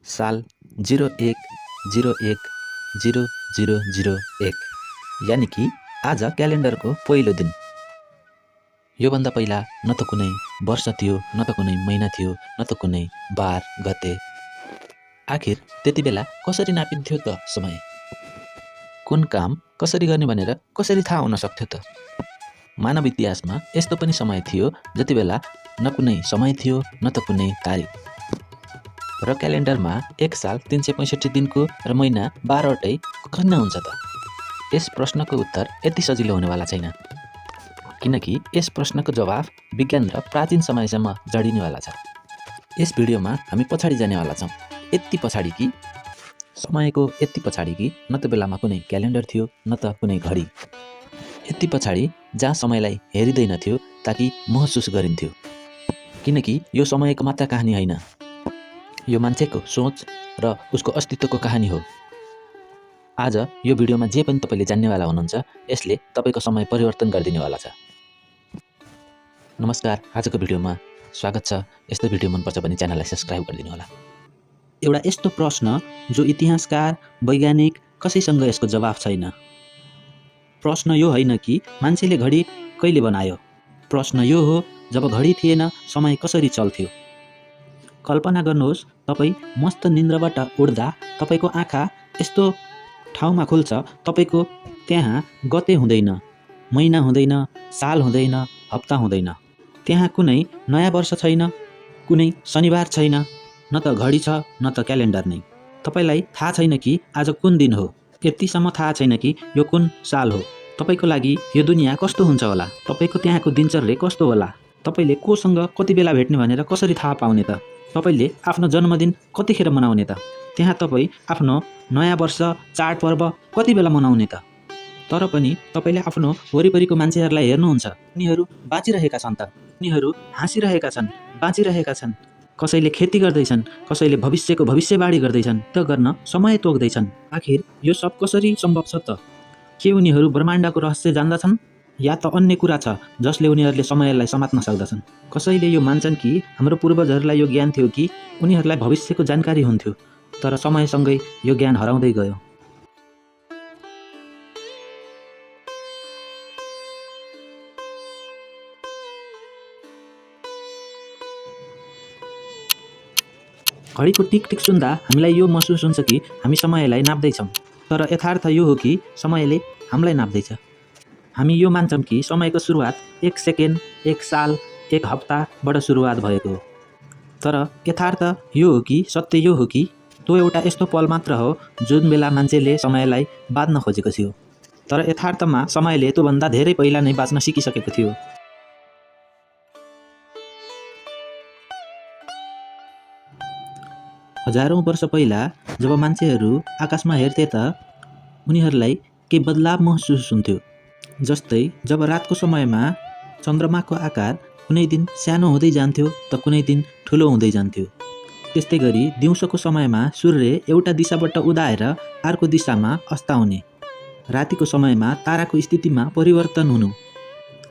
साल 01/01/0001 यानि कि आज क्यालेन्डरको पहिलो दिन। योभन्दा पहिला न त कुनै वर्ष थियो, न त कुनै महिना थियो, न त कुनै बार गते। आखिर त्यति बेला कसरी नापिन्थ्यो त समय? कुन काम कसरी गर्ने भनेर कसरी थाहा हुन सक्थ्यो त? मानव इतिहासमा यस्तो पनि समय थियो जति बेला न कुनै समय थियो, न त कुनै तारिक। र क्यालेन्डरमा एक साल 365 दिनको र महिना 12वटै किन हुन्छ त? यस प्रश्नको उत्तर यति सजिलो हुनेवाला छैन, किनकि यस प्रश्नको जवाफ विज्ञान र प्राचीन समयसम्म जडिनेवाला छ। यस भिडियोमा हामी पछाडि जानेवाला छौँ, यति पछाडि कि समयको यति पछाडि कि न त बेलामा कुनै क्यालेन्डर थियो, न त कुनै घडी। यति पछाडि जहाँ समयलाई हेरिँदैनथ्यो ताकि महसुस गरिन्थ्यो, किनकि यो समयको मात्र कहानी होइन, यो मान्छेको सोच र उसको अस्तित्वको कहानी हो। आज यो भिडियोमा जे पनि तपाईले जान्नेवाला हुनुहुन्छ, यसले तपाईको समय परिवर्तन गरिदिनेवाला छ। नमस्कार, आजको भिडियोमा स्वागत छ। यस्तो भिडियो मनपर्छ भने च्यानललाई सब्स्क्राइब गरिदिनु होला। एउटा यस्तो प्रश्न जो इतिहासकार, वैज्ञानिक कसैसँग यसको जवाफ छैन। प्रश्न यो होइन कि मान्छेले घडी कहिले बनायो, प्रश्न यो हो जब घडी थिएन समय कसरी चल्थ्यो। कल्पना गर्नुहोस्, तपाईँ मस्त निन्द्राबाट उठ्दा तपाईको आँखा यस्तो ठाउँमा खुल्छ, तपाईको त्यहाँ गते हुँदैन, महिना हुँदैन, साल हुँदैन, हप्ता हुँदैन, त्यहाँ कुनै नयाँ वर्ष छैन, कुनै शनिबार छैन, न त घडी छ न त क्यालेन्डर नै। तपाईलाई थाहा छैन कि आज कुन दिन हो, यतिसम्म थाहा छैन कि यो कुन साल हो। तपाईको लागि यो दुनियाँ कस्तो हुन्छ होला, तपाईको त्यहाँको दिनचर्या कस्तो होला, तपाईले कोसँग कति बेला भेट्ने भनेर कसरी थाहा पाउने त? तपाईले आफ्नो जन्मदिन कतिखेर मनाउने त? त्यहाँ तपाईँ आफ्नो नयाँ वर्ष चाडपर्व कति बेला मनाउने त? तर पनि तपाईले आफ्नो वरिपरिको मान्छेहरूलाई हेर्नुहुन्छ, उनीहरू बाँचिरहेका छन् त, उनीहरू हाँसिरहेका छन्, बाँचिरहेका छन्, कसैले खेती गर्दैछन्, कसैले भविष्यको भविष्यवाणी गर्दैछन्, त गर्न समय तोक्दैछन्। आखिर यो सब कसरी सम्भव छ त? के उनीहरू ब्रह्माण्डको रहस्य जान्दछन्, या त अन्य कुरा छ जसले उनीहरूले समयलाई समात्न सक्दछन्? कसैले यो मान्छन् कि हाम्रो पूर्वजहरूलाई यो ज्ञान थियो कि उनीहरूलाई भविष्यको जानकारी हुन्थ्यो, तर समयसँगै यो ज्ञान हराउँदै गयो। घडीको टिक टिक सुन्दा हामीलाई यो महसुस हुन्छ कि हामी समयलाई नाप्दैछौँ, तर यथार्थ यो हो कि समयले हामीलाई नाप्दैछ। हामी यो मान्छौँ कि समयको सुरुवात 1 सेकेन्ड, 1 साल, 1 हप्ताबाट सुरुवात भएको हो, तर यथार्थ यो हो कि सत्य यो हो कि त्यो एउटा यस्तो पल मात्र हो जुन बेला मान्छेले समयलाई बाँध्न खोजेको थियो, तर यथार्थमा समयले त्योभन्दा धेरै पहिला नै बाँच्न सिकिसकेको थियो। हजारौँ वर्ष पहिला जब मान्छेहरू आकाशमा हेर्थे त उनीहरूलाई केही बदलाव महसुस हुन्थ्यो। जस्तै जब रातको समयमा चन्द्रमाको आकार कुनै दिन सानो हुँदै जान्थ्यो त कुनै दिन ठुलो हुँदै जान्थ्यो। त्यस्तै गरी दिउँसोको समयमा सूर्य एउटा दिशाबाट उदाएर अर्को दिशामा अस्ताउने, रातिको समयमा ताराको स्थितिमा परिवर्तन हुनु।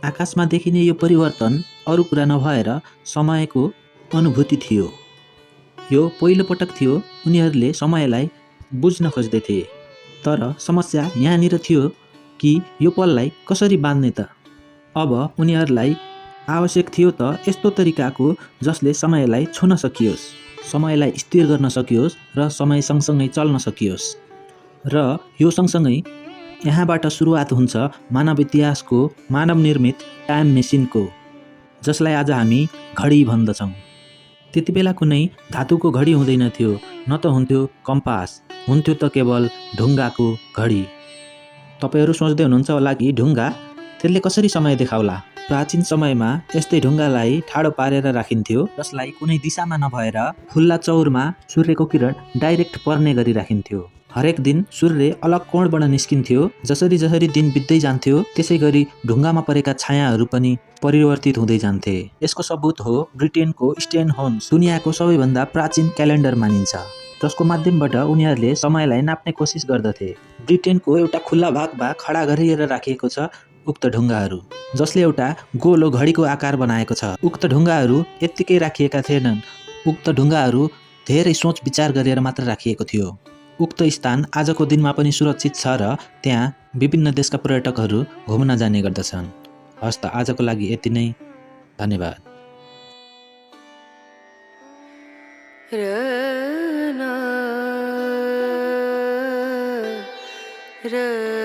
आकाशमा देखिने यो परिवर्तन अरू कुरा नभएर समयको अनुभूति थियो। यो पहिलो पटक थियो उनीहरूले समयलाई बुझ्न खोज्दै थिए, तर समस्या यहाँनिर थियो कि यो पललाई कसरी बाँध्ने त? अब उनीहरूलाई आवश्यक थियो त यस्तो तरिकाको जसले समयलाई छुन सकियोस्, समयलाई स्थिर गर्न सकियोस् र समय सँगसँगै चल्न सकियोस्। र यो सँगसँगै यहाँबाट सुरुवात हुन्छ मानव इतिहासको मानव निर्मित टाइम मेसिनको, जसलाई आज हामी घडी भन्दछौँ। त्यति बेला कुनै धातुको घडी हुँदैन थियो, न त हुन्थ्यो कम्पास, हुन्थ्यो त केवल ढुङ्गाको घडी। तपाईहरू सोच्दै हुनुहुन्छ होला कि ढुङ्गा त्यसले कसरी समय देखाउला? प्राचीन समयमा यस्तै ढुङ्गालाई ठाडो पारेर राखिन्थ्यो, जसलाई कुनै दिशामा नभएर खुल्ला चौरमा सूर्यको किरण डाइरेक्ट पर्ने गरी राखिन्थ्यो। हरेक दिन सूर्य अलग कोणबाट निस्किन्थ्यो। जसरी जसरी दिन बित्दै जान्थ्यो त्यसै गरी ढुङ्गामा परेका छायाहरू पनि परिवर्तित हुँदै जान्थे। यसको सबूत हो ब्रिटेनको स्टोनहेन्ज, दुनियाँको सबैभन्दा प्राचीन क्यालेन्डर मानिन्छ, जसको माध्यमबाट उनीहरूले समयलाई नाप्ने कोसिस गर्दथे। ब्रिटेनको एउटा खुल्ला भागमा खडा गरिएर राखिएको छ उक्त ढुङ्गाहरू, जसले एउटा गोलो घडीको आकार बनाएको छ। उक्त ढुङ्गाहरू यत्तिकै राखिएका थिएनन्, उक्त ढुङ्गाहरू धेरै सोच विचार गरेर मात्र राखिएको थियो। उक्त स्थान आजको दिनमा पनि सुरक्षित छ र त्यहाँ विभिन्न देशका पर्यटकहरू घुम्न जाने गर्दछन्। हस् त आजको लागि यति नै। धन्यवाद। र